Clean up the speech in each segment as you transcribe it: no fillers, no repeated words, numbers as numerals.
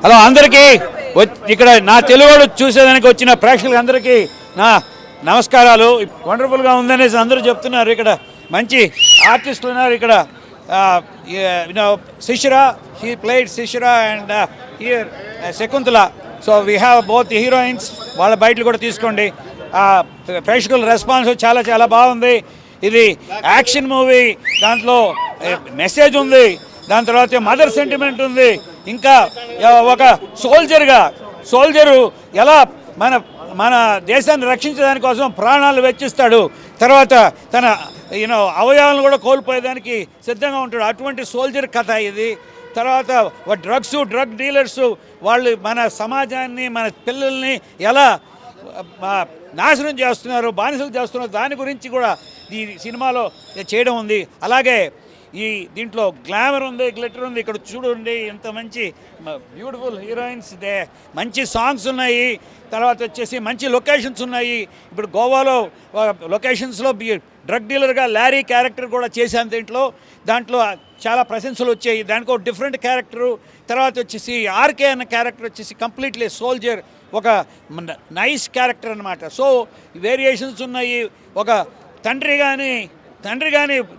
Hello అందరికీ ఇక్కడ నా తెలుగు చూసేదానికి వచ్చిన ప్రేక్షకులందరికీ నా నమస్కారాలు. వండర్ఫుల్గా ఉందనేసి అందరూ చెప్తున్నారు. ఇక్కడ మంచి ఆర్టిస్టులు ఉన్నారు. ఇక్కడ Shishira, she played Shishira and here Shakuntala. So we have both heroines. వాళ్ళ బయటలు కూడా తీసుకోండి. ప్రేక్షకుల రెస్పాన్స్ చాలా చాలా బాగుంది. ఇది యాక్షన్ మూవీ, దాంట్లో మెసేజ్ ఉంది, దాని తర్వాత మదర్ సెంటిమెంట్ ఉంది. ఇంకా ఒక సోల్జరు ఎలా మన దేశాన్ని రక్షించడానికి కోసం ప్రాణాలు వెచ్చిస్తాడు, తర్వాత తన అవయవాలను కూడా కోల్పోయేదానికి సిద్ధంగా ఉంటాడు. అటువంటి సోల్జర్ కథ ఇది. తర్వాత డ్రగ్ డీలర్స్ వాళ్ళు మన సమాజాన్ని, మన పిల్లల్ని ఎలా నాశనం చేస్తున్నారు, బానిసలు చేస్తున్నారు, దాని గురించి కూడా ఈ సినిమాలో చేయడం ఉంది. అలాగే దీంట్లో గ్లామర్ ఉంది, గ్లిటర్ ఉంది. ఇక్కడ చూడండి ఎంత మంచి బ్యూటిఫుల్ హీరోయిన్స్, మంచి సాంగ్స్ ఉన్నాయి. తర్వాత వచ్చేసి మంచి లొకేషన్స్ ఉన్నాయి. ఇప్పుడు గోవాలో లొకేషన్స్లో డ్రగ్ డీలర్గా లారీ క్యారెక్టర్ కూడా చేశాను. దాంట్లో చాలా ప్రశంసలు వచ్చాయి. దానికి ఒక డిఫరెంట్ క్యారెక్టరు. తర్వాత వచ్చేసి ఆర్కే అన్న క్యారెక్టర్ వచ్చేసి కంప్లీట్లీ సోల్జర్, ఒక నైస్ క్యారెక్టర్ అనమాట. సో వేరియేషన్స్ ఉన్నాయి. ఒక తండ్రి కానీ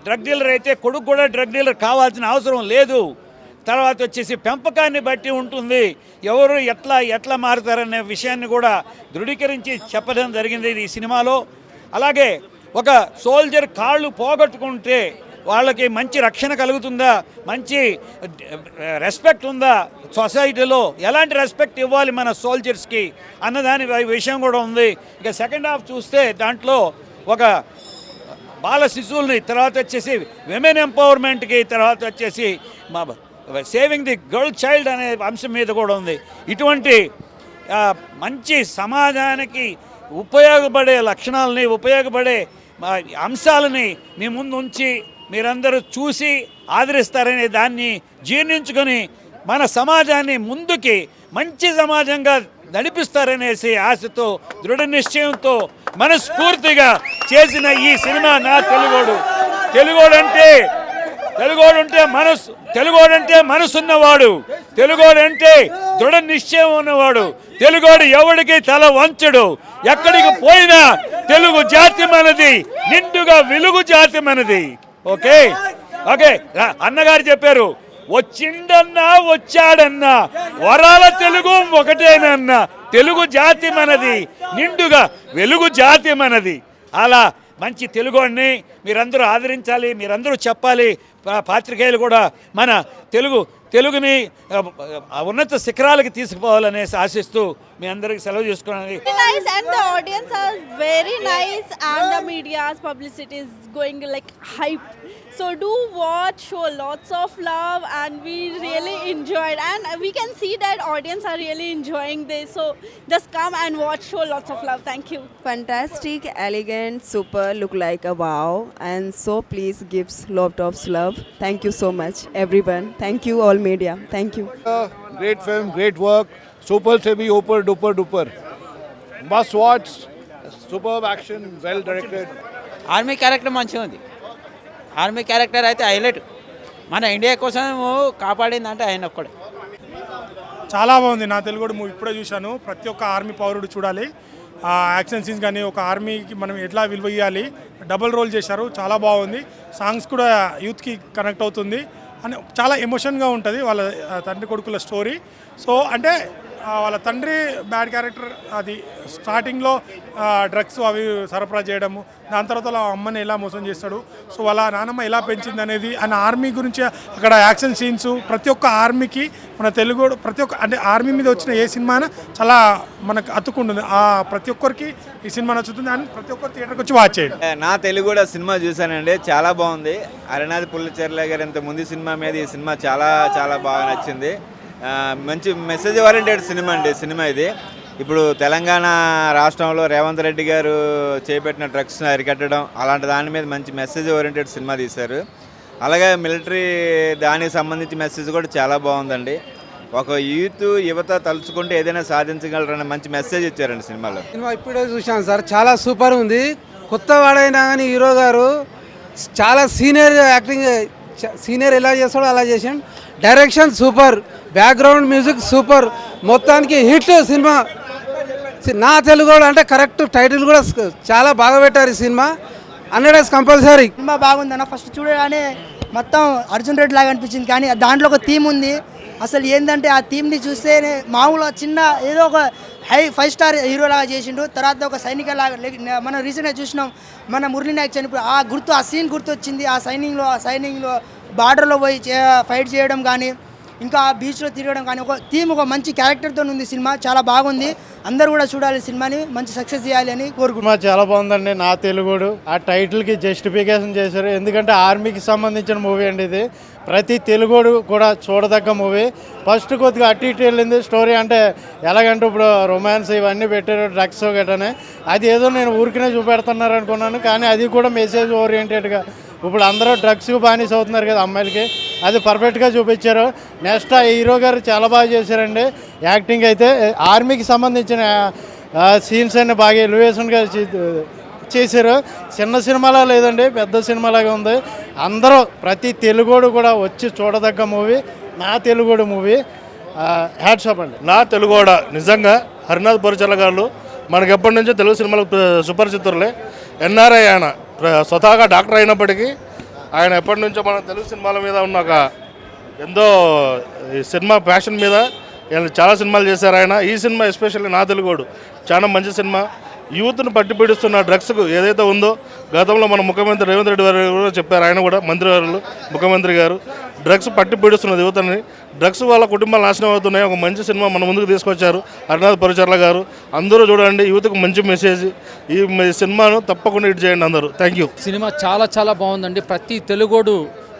డ్రగ్ డీలర్ అయితే కొడుకు కూడా డ్రగ్ డీలర్ కావాల్సిన అవసరం లేదు. తర్వాత వచ్చేసి పెంపకాన్ని బట్టి ఉంటుంది, ఎవరు ఎట్లా మారుతారనే విషయాన్ని కూడా ధృవీకరించి చెప్పడం జరిగింది ఈ సినిమాలో. అలాగే ఒక సోల్జర్ కాళ్ళు పోగొట్టుకుంటే వాళ్ళకి మంచి రక్షణ కలుగుతుందా, మంచి రెస్పెక్ట్ ఉందా సొసైటీలో, ఎలాంటి రెస్పెక్ట్ ఇవ్వాలి మన సోల్జర్స్కి అన్నదాని విషయం కూడా ఉంది. ఇక సెకండ్ హాఫ్ చూస్తే దాంట్లో ఒక బాల శిశువుల్ని, తర్వాత వచ్చేసి విమెన్ ఎంపవర్మెంట్కి, తర్వాత వచ్చేసి సేవింగ్ ది గర్ల్ చైల్డ్ అనే అంశం మీద కూడా ఉంది. ఇటువంటి మంచి సమాజానికి ఉపయోగపడే లక్షణాలని, ఉపయోగపడే అంశాలని మీ ముందు ఉంచి మీరందరూ చూసి ఆదరిస్తారనే దాన్ని జీర్ణించుకొని మన సమాజాన్ని ముందుకి మంచి సమాజంగా నడిపిస్తారనేసి ఆశతో, దృఢ నిశ్చయంతో, మనస్ఫూర్తిగా చేసిన ఈ సినిమా నా తెలుగోడంటే మనసున్నవాడు, తెలుగోడంటే దృఢ నిశ్చయం ఉన్నవాడు, తెలుగోడు ఎవడికి తల వంచడు. ఎక్కడికి పోయినా తెలుగు జాతి మనది, నిండుగా వెలుగు జాతి మనది. ఓకే అన్నగారు చెప్పారు, వచ్చిండన్నా వచ్చాడన్నా వరాల తెలుగు ఒకటేనన్నా, తెలుగు జాతి మనది, నిండుగా వెలుగు జాతి మనది. అలా మంచి తెలుగుని మీరందరూ ఆదరించాలి, మీరందరూ చెప్పాలి. పాత్రికేయులు కూడా మన తెలుగుని ఉన్నత శిఖరాలకి తీసుకుపోవాలనేసి ఆశిస్తూ మీ అందరికి సెలవు చేసుకున్నాను. Nice, and the audience are very nice, and the media's publicity is going like hype. So do watch, show lots of love, and we really enjoyed, and we can see that audience are really enjoying this. So just come and watch, show lots of love. Thank you. Fantastic, elegant, super, look like a wow, and so please gives lot of love. Thank you so much everyone. Thank you all media. Thank you. Great film, great work. Super se bhi upar duper. Must watch. Superb action, well directed. Army character మంచిగా ఉంది. Army character అయితే highlight. మన India కోసం కాపాడిందంటే ఆయన ఒక్కడే. చాలా బాగుంది. నా తెలుగు మూవీ ఇప్పుడే చూశాను. ప్రతి ఒక్క ఆర్మీ పౌరుడు చూడాలి. యాక్షన్ సీన్స్ కానీ, ఒక ఆర్మీకి మనం ఎట్లా విలువ ఇవ్వాలి, డబుల్ రోల్ చేశారు, చాలా బాగుంది. సాంగ్స్ కూడా యూత్కి కనెక్ట్ అవుతుంది అని చాలా ఎమోషన్గా ఉంటుంది వాళ్ళ తండ్రి కొడుకుల స్టోరీ. సో అంటే వాళ్ళ తండ్రి బ్యాడ్ క్యారెక్టర్, అది స్టార్టింగ్లో డ్రగ్స్ అవి సరఫరా చేయడము, దాని తర్వాత వాళ్ళ అమ్మని ఎలా మోసం చేస్తాడు, సో వాళ్ళ నాన్నమ్మ ఎలా పెంచింది అనేది, అండ్ ఆర్మీ గురించి అక్కడ యాక్షన్ సీన్స్, ప్రతి ఒక్క ఆర్మీకి మన తెలుగు ప్రతి ఒక్క అంటే ఆర్మీ మీద వచ్చిన ఏ సినిమా చాలా మనకు అతుక్కుంటుంది. ప్రతి ఒక్కరికి ఈ సినిమా నచ్చుతుంది, అండ్ ప్రతి ఒక్కరు థియేటర్కి వచ్చి వాచ్ చేయండి. నా తెలుగు కూడా సినిమా చూశానండి, చాలా బాగుంది. అరుణాది పుల్లచెర్ల గారు ఇంత ముందు సినిమా మీద ఈ సినిమా చాలా చాలా బాగా నచ్చింది. మంచి మెసేజ్ ఓరియంటెడ్ సినిమా ఇది. ఇప్పుడు తెలంగాణ రాష్ట్రంలో రేవంత్ రెడ్డి గారు చేపట్టిన డ్రగ్స్ని అరికట్టడం, అలాంటి దాని మీద మంచి మెసేజ్ ఓరియంటెడ్ సినిమా తీశారు. అలాగే మిలిటరీ దానికి సంబంధించి మెసేజ్ కూడా చాలా బాగుందండి. ఒక యువత తలుచుకుంటే ఏదైనా సాధించగలరని మంచి మెసేజ్ ఇచ్చారండి సినిమాలో. సినిమా ఇప్పుడే చూశాను సార్, చాలా సూపర్ ఉంది. కొత్త వాడైనా కానీ హీరో గారు చాలా సీనియర్ యాక్టింగ్, సీనియర్ ఎలా చేస్తాడో అలా చేసాడు. Direction super, background music super, మొత్తానికి హిట్ సినిమా. నా తెలుగు అంటే కరెక్ట్ టైటిల్ కూడా చాలా బాగా పెట్టారు ఈ సినిమా. 100 కంపల్సరీ. సినిమా బాగుందన్న. ఫస్ట్ చూడగానే మొత్తం అర్జున్ రెడ్డి లాగా అనిపించింది, కానీ దాంట్లో ఒక థీమ్ ఉంది. అసలు ఏంటంటే ఆ థీమ్ని చూస్తే మామూలుగా చిన్న ఏదో ఒక 5 స్టార్ హీరో లాగా చేసిండు. తర్వాత ఒక సైనిక లాగా మనం రీసెంట్గా చూసినాం, మన మురళీ నాయక్ చనిపోయి ఆ సీన్ గుర్తు వచ్చింది. ఆ సైనింగ్లో బార్డర్లో పోయి ఫైట్ చేయడం కానీ, ఇంకా బీచ్లో తిరగడం కానీ, ఒక థీమ్ ఒక మంచి క్యారెక్టర్తో ఉంది సినిమా. చాలా బాగుంది. అందరూ కూడా చూడాలి సినిమాని, మంచి సక్సెస్ చేయాలి అని కోరుకుంటున్నాను. సినిమా చాలా బాగుందండి. నా తెలుగుడు ఆ టైటిల్కి జస్టిఫికేషన్ చేశారు, ఎందుకంటే ఆర్మీకి సంబంధించిన మూవీ అండి ఇది. ప్రతి తెలుగుడు కూడా చూడదగ్గ మూవీ. ఫస్ట్ కొద్దిగా అటు ఇటు వెళ్ళింది స్టోరీ, అంటే ఎలాగంటే ఇప్పుడు రొమాన్స్ ఇవన్నీ పెట్టారు, డ్రగ్స్ గట్రనే, అది ఏదో నేను ఊరికనే చూపెడుతున్నారు అనుకున్నాను, కానీ అది కూడా మెసేజ్ ఓరియంటెడ్గా. ఇప్పుడు అందరూ డ్రగ్స్కి బానిస అవుతున్నారు కదా అమ్మాయిలకి, అది పర్ఫెక్ట్గా చూపించారు. నెక్స్ట్ ఆ హీరో గారు చాలా బాగా చేశారండి యాక్టింగ్ అయితే. ఆర్మీకి సంబంధించిన సీన్స్ అన్ని బాగా ఎలివేషన్గా చేశారు. చిన్న సినిమాలా లేదండి, పెద్ద సినిమాలాగా ఉంది. అందరూ ప్రతి తెలుగోడు కూడా వచ్చి చూడదగ్గ మూవీ నా తెలుగోడు మూవీ. హ్యాట్సాప్ అండి. నా తెలుగోడ నిజంగా హరినాథ్ పరిచర్ల గారు మనకి ఎప్పటి నుంచో తెలుగు సినిమాలకు సుపరిచితులే. ఎన్ఆర్ఐ ఆయన స్వతహాగా డాక్టర్ అయినప్పటికీ ఆయన ఎప్పటి నుంచో మన తెలుగు సినిమాల మీద ఉన్న ఒక ఎంతో సినిమా ప్యాషన్ మీద చాలా సినిమాలు చేశారు ఆయన. ఈ సినిమా ఎస్పెషల్లీ నా తెలుగోడు చాలా మంచి సినిమా. యూత్ను పట్టి పీడిస్తున్న డ్రగ్స్కు ఏదైతే ఉందో, గతంలో మన ముఖ్యమంత్రి రేవంత్ రెడ్డి గారు కూడా చెప్పారు, ఆయన కూడా మంత్రివర్యులు ముఖ్యమంత్రి గారు, డ్రగ్స్ పట్టి పీడిస్తున్నది యువతని, డ్రగ్స్ వల్ల కుటుంబాలు నాశనం అవుతున్నాయి. ఒక మంచి సినిమా మన ముందుకు తీసుకొచ్చారు హరినాథ్ పరిచర్ల గారు. అందరూ చూడండి, యూత్కి మంచి మెసేజ్. ఈ సినిమాను తప్పకుండా హిట్ చేయండి అందరూ. Thank you. సినిమా చాలా చాలా బాగుందండి. ప్రతి తెలుగోడు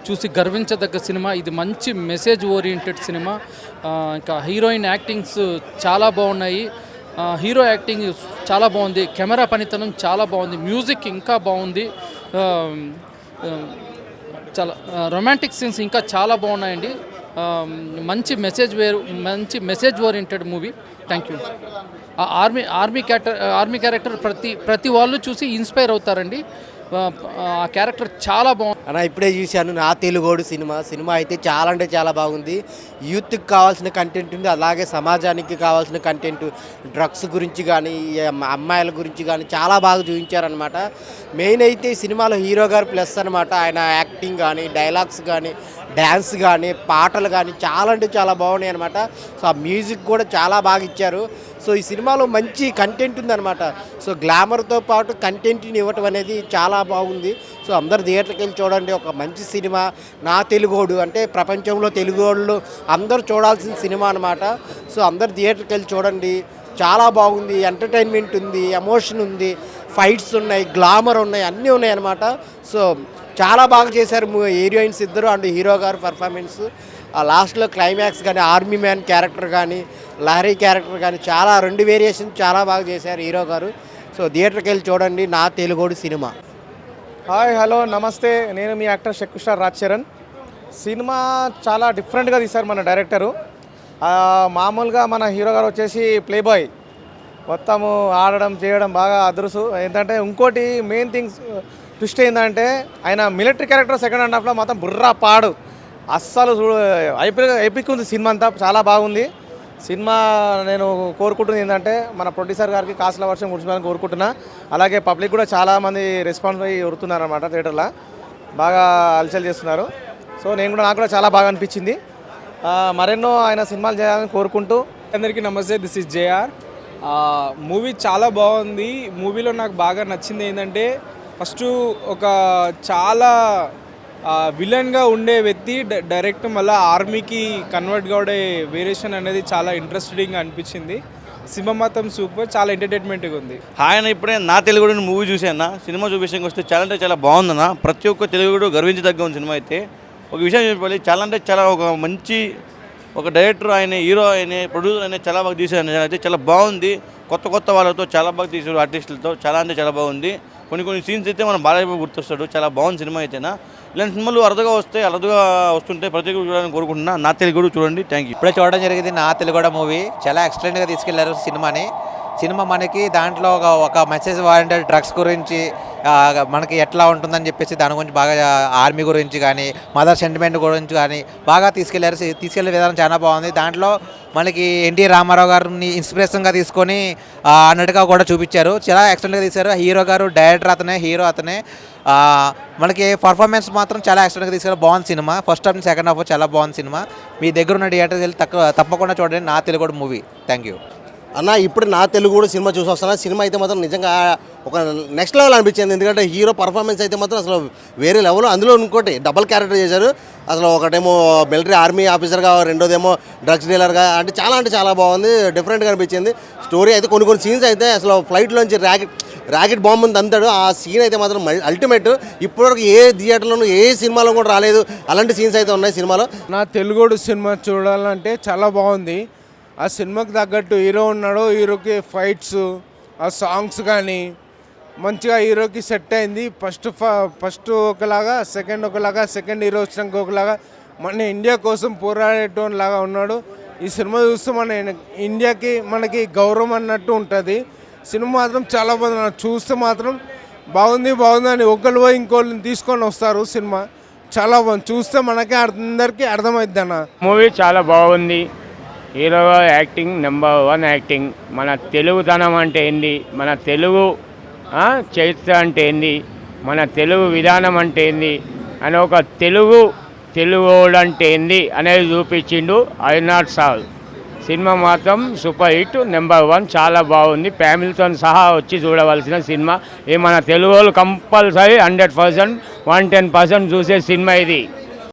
చూసి గర్వించదగ్గ సినిమా ఇది. మంచి మెసేజ్ ఓరియంటెడ్ సినిమా. ఇంకా హీరోయిన్ యాక్టింగ్స్ చాలా బాగున్నాయి. హీరో యాక్టింగ్ చాలా బాగుంది. కెమెరా పనితనం చాలా బాగుంది. మ్యూజిక్ ఇంకా బాగుంది. చాలా రొమాంటిక్ సీన్స్ ఇంకా చాలా బాగున్నాయండి. మంచి message oriented movie. Thank you. Army character ప్రతి వాళ్ళు చూసి ఇన్స్పైర్ అవుతారండి. ఆ క్యారెక్టర్ చాలా బాగుంది. అన్న ఇప్పుడే చూశాను నా తెలుగోడు సినిమా అయితే చాలా అంటే చాలా బాగుంది. యూత్కి కావాల్సిన కంటెంట్ ఉంది, అలాగే సమాజానికి కావాల్సిన కంటెంట్, డ్రగ్స్ గురించి కానీ అమ్మాయిల గురించి కానీ చాలా బాగా చూపించారనమాట. మెయిన్ అయితే ఈ సినిమాలో హీరో గారు ప్లస్ అనమాట. ఆయన యాక్టింగ్ కానీ, డైలాగ్స్ కానీ, డ్యాన్స్ కానీ, పాటలు కానీ చాలా అంటే చాలా బాగున్నాయి అనమాట. సో ఆ మ్యూజిక్ కూడా చాలా బాగా ఇచ్చారు. సో ఈ సినిమాలో మంచి కంటెంట్ ఉందన్నమాట. సో గ్లామర్తో పాటు కంటెంట్ని ఇవ్వటం అనేది చాలా బాగుంది. సో అందరు థియేటర్కి వెళ్ళి చూడండి. ఒక మంచి సినిమా నా తెలుగోడు, అంటే ప్రపంచంలో తెలుగోళ్ళు అందరూ చూడాల్సిన సినిమా అనమాట. సో అందరు థియేటర్కి వెళ్ళి చూడండి. చాలా బాగుంది. ఎంటర్టైన్మెంట్ ఉంది, ఎమోషన్ ఉంది, ఫైట్స్ ఉన్నాయి, గ్లామర్ ఉన్నాయి, అన్నీ ఉన్నాయి అన్నమాట. సో చాలా బాగా చేశారు హీరోయిన్స్ ఇద్దరు అండ్ హీరో గారు పర్ఫార్మెన్స్. లాస్ట్లో క్లైమాక్స్ కానీ, ఆర్మీ మ్యాన్ క్యారెక్టర్ కానీ, లహరీ క్యారెక్టర్ కానీ చాలా 2 వేరియేషన్ చాలా బాగా చేశారు హీరో గారు. సో థియేటర్కి వెళ్ళి చూడండి నా తెలుగోడు సినిమా. హాయ్ హలో నమస్తే, నేను మీ యాక్టర్ శక్కుస్టార్ రాజ్ చరణ్. సినిమా చాలా డిఫరెంట్గా తీశారు మన డైరెక్టరు. మామూలుగా మన హీరో గారు వచ్చేసి ప్లే బాయ్, మొత్తము ఆడడం చేయడం బాగా అదృసు. ఏంటంటే ఇంకోటి మెయిన్ థింగ్స్ ట్విస్ట్ ఏంటంటే ఆయన మిలిటరీ క్యారెక్టర్ సెకండ్ హాఫ్ లో మొత్తం బుర్రా పాడు అస్సలు ఎపిక్ ఉంది. సినిమా అంతా చాలా బాగుంది. సినిమా నేను కోరుకుంటుంది ఏంటంటే మన ప్రొడ్యూసర్ గారికి కాసుల వర్షం కురిసిపోవాలని కోరుకుంటున్నా. అలాగే పబ్లిక్ కూడా చాలామంది రెస్పాన్స్ అయ్యి ఉరుతున్నారు అనమాట. థియేటర్లో బాగా అలచల్ చేస్తున్నారు. సో నాకు కూడా చాలా బాగా అనిపించింది. మరెన్నో ఆయన సినిమాలు చేయాలని కోరుకుంటూ అందరికీ నమస్తే, దిస్ ఇస్ జేఆర్. మూవీ చాలా బాగుంది. మూవీలో నాకు బాగా నచ్చింది ఏంటంటే ఫస్ట్ ఒక చాలా విలన్గా ఉండే వ్యక్తి డైరెక్ట్ మళ్ళీ ఆర్మీకి కన్వర్ట్ కావడే వేరియేషన్ అనేది చాలా ఇంట్రెస్టింగ్గా అనిపించింది. సినిమా మాత్రం సూపర్, చాలా ఎంటర్టైన్మెంట్గా ఉంది. ఆయన ఇప్పుడే నా తెలుగుడు మూవీ చూసాను. సినిమా చూపించడానికి వస్తే చాలా అంటే చాలా బాగుందన్న. ప్రతి ఒక్క తెలుగుడు గర్వించదగ్గ ఉంది సినిమా అయితే. ఒక విషయం చెప్పాలి, చాలా అంటే చాలా ఒక మంచి ఒక డైరెక్టర్ ఆయన, హీరో ఆయన, ప్రొడ్యూసర్ ఆయన చాలా బాగా తీశారు. అయితే చాలా బాగుంది. కొత్త వాళ్ళతో చాలా బాగా తీశారు, ఆర్టిస్టులతో చాలా అంటే చాలా బాగుంది. కొన్ని సీన్స్ అయితే మనం బాగా గుర్తొస్తాడు. చాలా బాగుంది సినిమా అయితేనా. ఇలాంటి సినిమాలు అరుదుగా వస్తుంటే ప్రతి ఒక్కరు చూడాలని కోరుకుంటున్నా. నా తెలుగు చూడండి. Thank you. ఇప్పుడే చూడడం జరిగింది నా తెలుగు మూవీ. చాలా ఎక్సలెంట్గా తీసుకెళ్లారు సినిమాని. సినిమా మనకి దాంట్లో ఒక మెసేజ్ ఓరియంటెడ్ డ్రగ్స్ గురించి మనకి ఎట్లా ఉంటుందని చెప్పేసి దాని గురించి బాగా ఆర్మీ గురించి కానీ మదర్ సెంటిమెంట్ గురించి కానీ బాగా తీసుకెళ్లే విధానం చాలా బాగుంది. దాంట్లో మనకి ఎన్టీ రామారావు గారిని ఇన్స్పిరేషన్గా తీసుకొని అన్నట్టుగా కూడా చూపించారు. చాలా ఎక్సలెంట్గా తీశారు. హీరో గారు, డైరెక్టర్ అతనే, హీరో అతనే. మనకి పర్ఫార్మెన్స్ మాత్రం చాలా ఎక్సలెంట్గా తీశారు. బాగుంది cinema. First half second half చాలా బాగుంది సినిమా. మీ దగ్గర ఉన్న థియేటర్కి వెళ్ళి తప్పకుండా చూడండి నా తెలుగు మూవీ. థ్యాంక్ యూ అన్న. ఇప్పుడు నా తెలుగు కూడా సినిమా చూసి వస్తున్నా. సినిమా అయితే మాత్రం నిజంగా ఒక నెక్స్ట్ లెవెల్ అనిపించింది. ఎందుకంటే హీరో పర్ఫార్మెన్స్ అయితే మాత్రం అసలు వేరే లెవెల్. అందులో ఇంకోటి డబల్ క్యారెక్టర్ చేశారు. అసలు ఒకటేమో మిలిటరీ ఆర్మీ ఆఫీసర్గా, రెండోదేమో డ్రగ్స్ డీలర్గా. అంటే చాలా బాగుంది. డిఫరెంట్గా అనిపించింది. స్టోరీ అయితే కొన్ని సీన్స్ అయితే అసలు ఫ్లైట్లోంచి ర్యాకెట్ బాంబుని తంతాడు. ఆ సీన్ అయితే మాత్రం అల్టిమేట్. ఇప్పటివరకు ఏ థియేటర్లోనూ ఏ సినిమాలో కూడా రాలేదు. అలాంటి సీన్స్ అయితే ఉన్నాయి సినిమాలో. నా తెలుగుడు సినిమా చూడాలంటే చాలా బాగుంది. ఆ సినిమాకి తగ్గట్టు హీరో ఉన్నాడు. హీరోకి ఫైట్స్, ఆ సాంగ్స్ కానీ మంచిగా హీరోకి సెట్ అయింది. ఫస్ట్ ఒకలాగా, సెకండ్ ఒకలాగా, సెకండ్ హీరో వచ్చినాక ఒకలాగా మన ఇండియా కోసం పోరాడేటోలాగా ఉన్నాడు. ఈ సినిమా చూస్తే మన ఇండియాకి మనకి గౌరవం అన్నట్టు ఉంటుంది. సినిమా మాత్రం చాలా బాగుంది. చూస్తే మాత్రం బాగుంది అని ఒకళ్ళు పోయి ఇంకోళ్ళని తీసుకొని వస్తారు. సినిమా చాలా బాగుంది. చూస్తే మనకే అందరికీ అర్థమైద్ది అన్న. మూవీ చాలా బాగుంది. Hero acting number 1 acting. మన తెలుగుతనం అంటే ఏంది, మన తెలుగు చరిత్ర అంటే ఏంది, మన తెలుగు విధానం అంటే ఏంది అని ఒక తెలుగోడు అంటే ఏంది అనేది చూపించిండు. ఐ నాట్ సాల్. సినిమా మాత్రం సూపర్ హిట్, నెంబర్ 1. చాలా బాగుంది. ఫ్యామిలీతో సహా వచ్చి చూడవలసిన సినిమా. మన తెలుగు వాళ్ళు కంపల్సరీ 100%, 110% చూసే సినిమా ఇది.